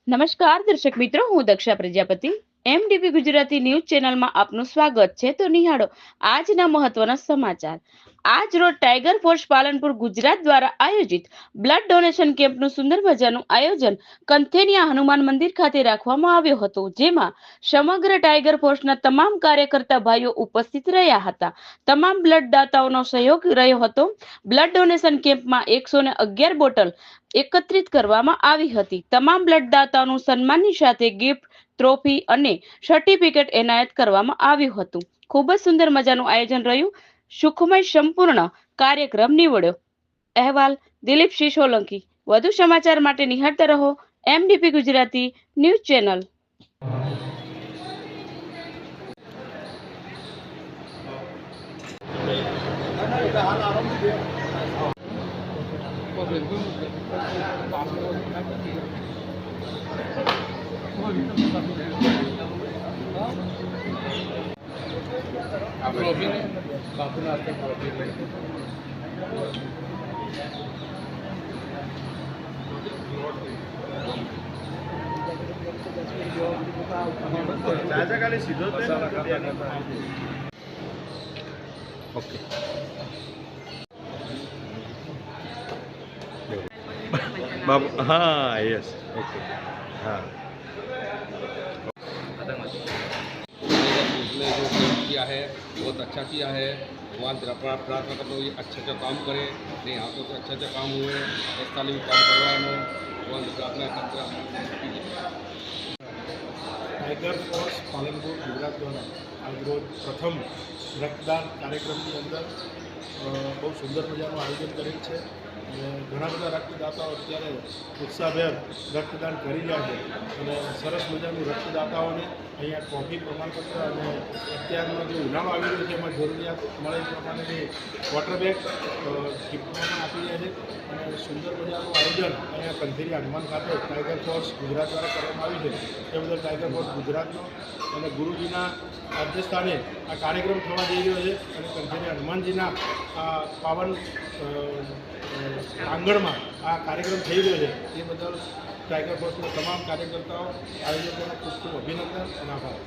નમસ્કાર દર્શક મિત્રો, હું દક્ષા પ્રજાપતિ એમડીપી ગુજરાતી ન્યૂઝ ચેનલમાં આપનું સ્વાગત છે. તો નિહાળો આજના મહત્વના સમાચાર. આજ રોજ ટાઈગર ફોર્સ પાલનપુર ગુજરાત દ્વારા આયોજિત બ્લડ ડોનેશન કેમ્પનું સુંદર મજાનું આયોજન કંથેનિયા હનુમાન મંદિર ખાતે રાખવામાં આવ્યો હતો, જેમાં સમગ્ર ટાઈગર ફોર્સના તમામ કાર્યકર્તા ભાઈઓ ઉપસ્થિત રહ્યા હતા. તમામ બ્લડ દાતાઓનો સહયોગ રહ્યો હતો. બ્લડ ડોનેશન કેમ્પમાં 111 બોટલ એકત્રિત કરવામાં આવી હતી. તમામ બ્લડ દાતાઓનું સન્માનની સાથે ગિફ્ટ, ટ્રોફી અને સર્ટિફિકેટ એનાયત કરવામાં આવ્યું હતું. ખૂબ જ સુંદર મજાનું આયોજન રહ્યું. સુખમય સંપૂર્ણ કાર્યક્રમ નીવડ્યો. અહેવાલ દિલીપસિંહ સોલંકી. વધુ સમાચાર માટે નિહાળતા રહો MDP Gujarati news channel. Okay बाबू हाँ यस ओके हाँ उसने जो काम किया है बहुत अच्छा किया है। भगवान प्रार्थना करता हूँ ये अच्छा काम करे, नहीं हाथों से अच्छा काम हुए, इस साल भी काम करवानो भगवान प्रार्थना करता। टाइगर फोर्स पालनपुर गुजरात द्वारा आज रोज प्रथम रक्तदान कार्यक्रम की अंदर बहुत सुंदर मजाનું આયોજન કરેલ છે અને ઘણા બધા રક્તદાતાઓ અત્યારે ઉત્સાહભેર રક્તદાન કરી રહ્યા છે અને સરસ મજાનું રક્તદાતાઓને અહીંયા ટ્રોફી પ્રમાણપત્ર અને અત્યારનો જે ઉનાળો આવી રહ્યો છે એમાં જરૂરિયાત મળે એ પ્રમાણેની વોટર બેગ ગિફ્ટમાં આપી રહ્યા છે અને સુંદર મજાનું આયોજન અહીંયા કંથેરિયા હનુમાન ખાતે ટાઈગર ફોર્સ ગુજરાત દ્વારા કરવામાં આવ્યું છે. એ બદલ ટાઈગર ફોર્સ ગુજરાતનો અને ગુરુજીના અધ્યક્ષસ્થાને આ કાર્યક્રમ થવા જઈ રહ્યો છે અને કંથેરિયા હનુમાનજીના આ પાવન આંગણમાં આ કાર્યક્રમ થઈ રહ્યો છે. એ બદલ ટાઈગર ફોર્સના તમામ કાર્યકર્તાઓ આયોજકોને ખૂબ ખૂબ અભિનંદન અને આભાર.